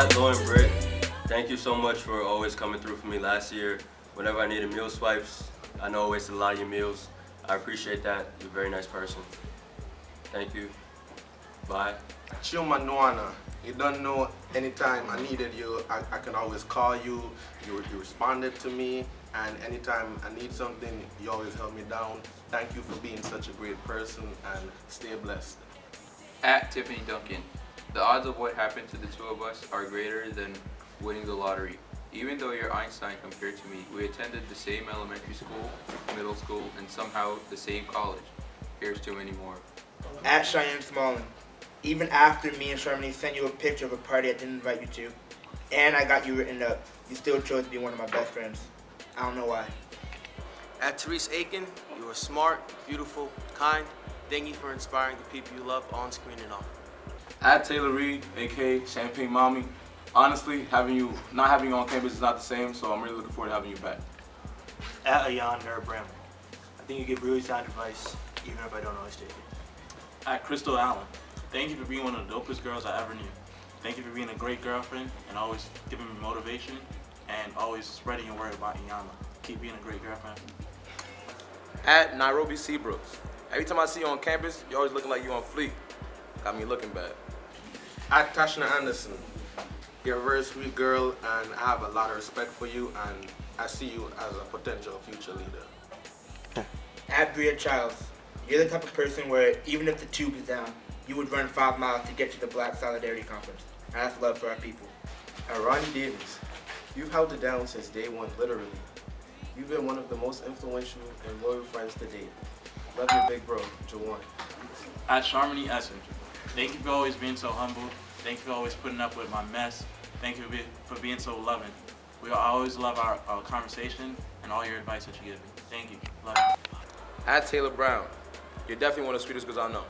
At Lauren Britt, thank you so much for always coming through for me last year. Whenever I needed meal swipes, I know I wasted a lot of your meals. I appreciate that. You're a very nice person. Thank you. Bye. Chuma Nuana, you don't know anytime I needed you, I can always call you. You responded to me, and anytime I need something, you always held me down. Thank you for being such a great person, and stay blessed. At Tiffany Duncan, the odds of what happened to the two of us are greater than winning the lottery. Even though you're Einstein compared to me, we attended the same elementary school, middle school, and somehow the same college. Here's to many more. At Cheyenne Smallin, even after me and Sharmini sent you a picture of a party I didn't invite you to, and I got you written up, you still chose to be one of my best friends. I don't know why. At Therese Aiken, you are smart, beautiful, kind. Thank you for inspiring the people you love on screen and off. At Taylor Reed, aka Champagne Mommy. Honestly, not having you on campus is not the same, so I'm really looking forward to having you back. At Ayan Nerabram, I think you give really sound advice, even if I don't always take it. At Crystal Allen, thank you for being one of the dopest girls I ever knew. Thank you for being a great girlfriend and always giving me motivation and always spreading your word about Iyanla. Keep being a great girlfriend. At Nairobi Seabrooks, every time I see you on campus, you're always looking like you on fleek. Got me looking bad. At Tashna Anderson, you're a very sweet girl, and I have a lot of respect for you, and I see you as a potential future leader. At Bria Childs, you're the type of person where even if the tube is down, you would run 5 miles to get to the Black Solidarity Conference. And that's love for our people. At Ronnie Davis, you've held it down since day one, literally. You've been one of the most influential and loyal friends to date. Love your big bro, Jawan. At Sharmini Esser, thank you for always being so humble. Thank you for always putting up with my mess. Thank you for being so loving. We always love our conversation and all your advice that you give me. Thank you. Love you. At Taylor Brown, you're definitely one of the sweetest girls I know.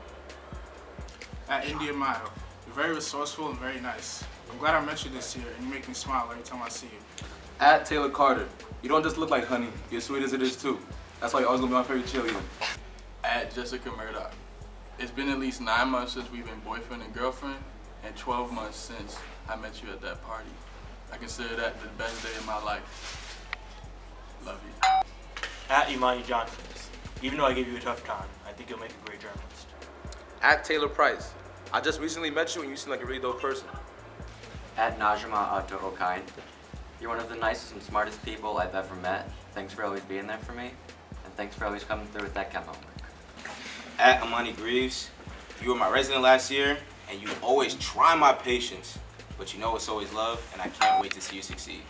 At India Mile, you're very resourceful and very nice. I'm glad I met you this year, and you make me smile every time I see you. At Taylor Carter, you don't just look like honey, you're sweet as it is too. That's why you're always gonna be my favorite cheerleader. At Jessica Murdoch, it's been at least 9 months since we've been boyfriend and girlfriend, and 12 months since I met you at that party. I consider that the best day of my life. Love you. At Imani Johnson, even though I gave you a tough time, I think you'll make a great journalist. At Taylor Price, I just recently met you and you seem like a really dope person. At Najma Otto Okain, you're one of the nicest and smartest people I've ever met. Thanks for always being there for me, and thanks for always coming through with that chem homework. At Amani Greaves, you were my resident last year, and you always try my patience, but you know it's always love, and I can't wait to see you succeed.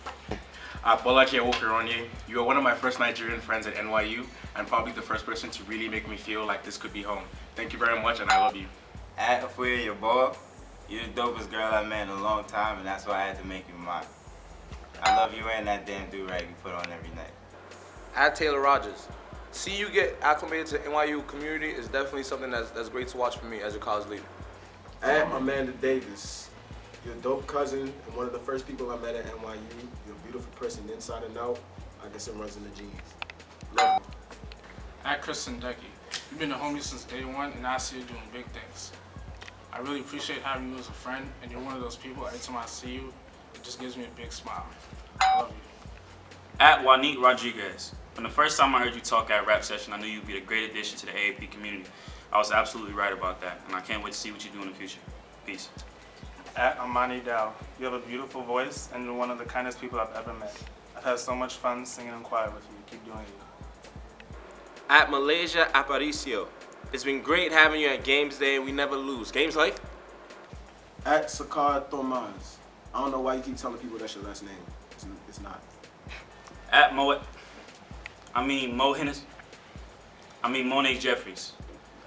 At Bolaji Awokironye, you are one of my first Nigerian friends at NYU, and probably the first person to really make me feel like this could be home. Thank you very much, and I love you. At Afuya your boy, you're the dopest girl I met in a long time, and that's why I had to make you mine. I love you and that damn do-rag you put on every night. At Taylor Rogers, see you get acclimated to NYU community is definitely something that's great to watch for me as a college leader. At Amanda Davis, you're a dope cousin and one of the first people I met at NYU. You're a beautiful person inside and out. I guess it runs in the genes. Love you. At Kristen Decky, you've been a homie since day one, and I see you doing big things. I really appreciate having you as a friend, and you're one of those people, every time I see you, it just gives me a big smile. I love you. At Juanit Rodriguez, from the first time I heard you talk at Rap Session, I knew you'd be a great addition to the AAP community. I was absolutely right about that, and I can't wait to see what you do in the future. Peace. At Amani Dow, you have a beautiful voice and you're one of the kindest people I've ever met. I've had so much fun singing in choir with you. Keep doing it. At Malaysia Aparicio, it's been great having you at Games Day and we never lose. Games like? At Sakar Thomas, I don't know why you keep telling people that's your last name. It's not. At Monet Jeffries.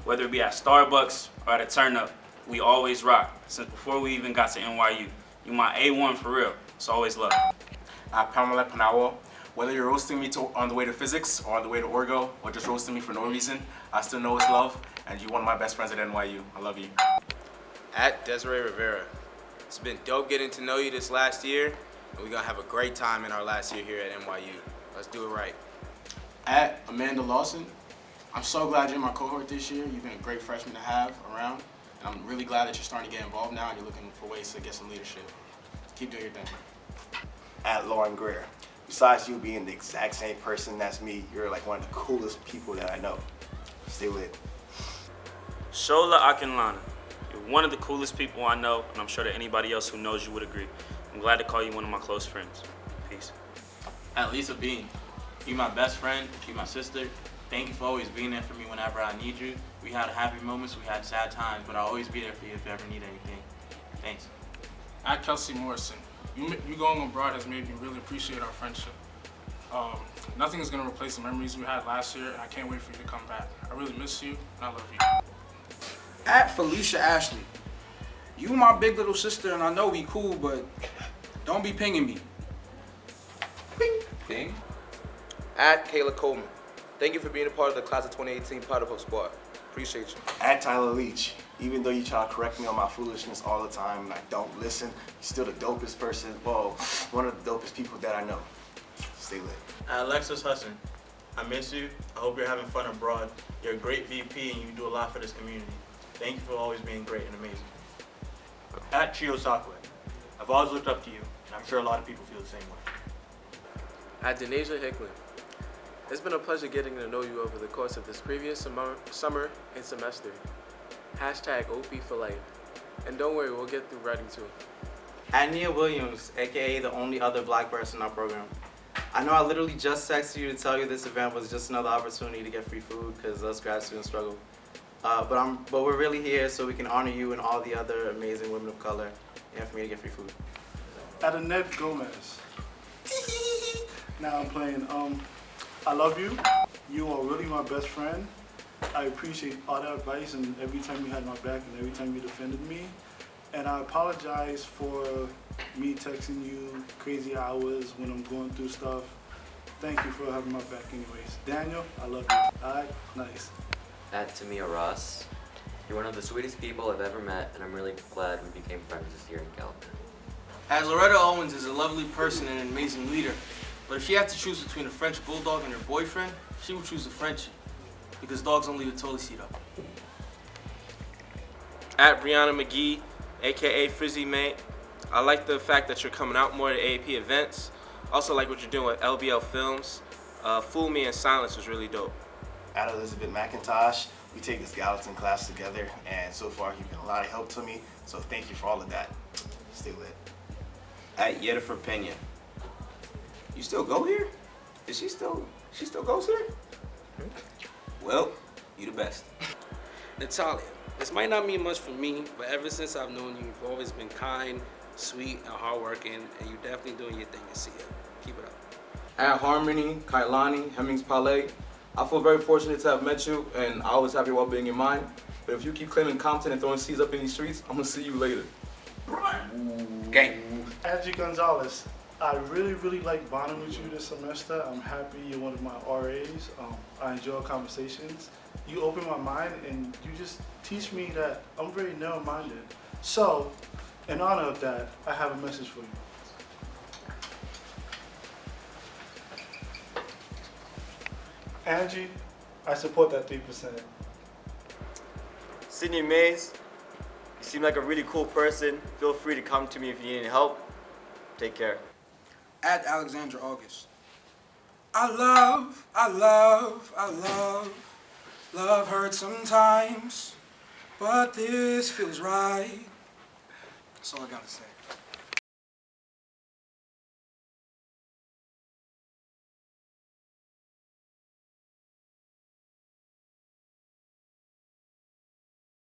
Whether it be at Starbucks or at a turn up, we always rock. Since before we even got to NYU, you my A1 for real. It's always love. At Pamela Panawo, whether you're roasting me on the way to physics or on the way to Orgo or just roasting me for no reason, I still know it's love, and you're one of my best friends at NYU. I love you. At Desiree Rivera, it's been dope getting to know you this last year, and we're gonna have a great time in our last year here at NYU. Let's do it right. At Amanda Lawson, I'm so glad you're in my cohort this year. You've been a great freshman to have around, and I'm really glad that you're starting to get involved now and you're looking for ways to get some leadership. Keep doing your thing. At Lauren Greer. Besides you being the exact same person that's me, you're like one of the coolest people that I know. Stay lit. Shola Akinlana. You're one of the coolest people I know, and I'm sure that anybody else who knows you would agree. I'm glad to call you one of my close friends. Peace. At Lisa Bean. You my best friend, you my sister. Thank you for always being there for me whenever I need you. We had happy moments, we had sad times, but I'll always be there for you if you ever need anything. Thanks. At Kelsey Morrison. You going abroad has made me really appreciate our friendship. Nothing is going to replace the memories we had last year, and I can't wait for you to come back. I really miss you, and I love you. At Felicia Ashley. You my big little sister, and I know we cool, but don't be pinging me. Ping? At Kayla Coleman. Thank you for being a part of the class of 2018 Powder Puff Squad. Appreciate you. At Tyler Leach. Even though you try to correct me on my foolishness all the time and I don't listen, you're still the dopest person, well, one of the dopest people that I know. Stay lit. Alexis Hudson, I miss you. I hope you're having fun abroad. You're a great VP and you do a lot for this community. Thank you for always being great and amazing. At Chio Sakwe, I've always looked up to you, and I'm sure a lot of people feel the same way. At Denasia Hicklin. It's been a pleasure getting to know you over the course of this previous summer and semester. Hashtag OP for life. And don't worry, we'll get through writing too. At Nia Williams, aka the only other black person in our program. I know I literally just texted you to tell you this event was just another opportunity to get free food because us grad students struggle. But we're really here so we can honor you and all the other amazing women of color and for me to get free food. At Annette Gomez. Now I'm playing. I love you. You are really my best friend. I appreciate all that advice and every time you had my back and every time you defended me. And I apologize for me texting you crazy hours when I'm going through stuff. Thank you for having my back anyways. Daniel, I love you. All right? Nice. At Tamia Ross. You're one of the sweetest people I've ever met, and I'm really glad we became friends this year in California. As Loretta Owens is a lovely person and an amazing leader, but if she had to choose between a French bulldog and her boyfriend, she would choose the Frenchie, because dogs don't leave a toilet seat up. At Brianna McGee, aka Frizzy May. I like the fact that you're coming out more to AAP events. Also like what you're doing with LBL Films. Fool Me in Silence was really dope. At Elizabeth McIntosh, we take this Gallatin class together, and so far you've been a lot of help to me, so thank you for all of that. Stay lit. At Yennefer Pena. You still go here? She still goes here? Well, you the best. Natalia, this might not mean much for me, but ever since I've known you, you've always been kind, sweet, and hardworking, and you're definitely doing your thing this year. Keep it up. At Harmony, Kailani, Hemmings Palais, I feel very fortunate to have met you, and I always have your well-being in mind. But if you keep claiming Compton and throwing seeds up in these streets, I'm gonna see you later. Gang. Angie Gonzalez, I really like bonding with you this semester. I'm happy you're one of my RAs. I enjoy our conversations. You open my mind and you just teach me that I'm very narrow-minded. So, in honor of that, I have a message for you. Angie, I support that 3%. Sydney Mays, you seem like a really cool person. Feel free to come to me if you need any help. Take care. At Alexandra August. Love hurts sometimes, but this feels right. That's all I gotta say.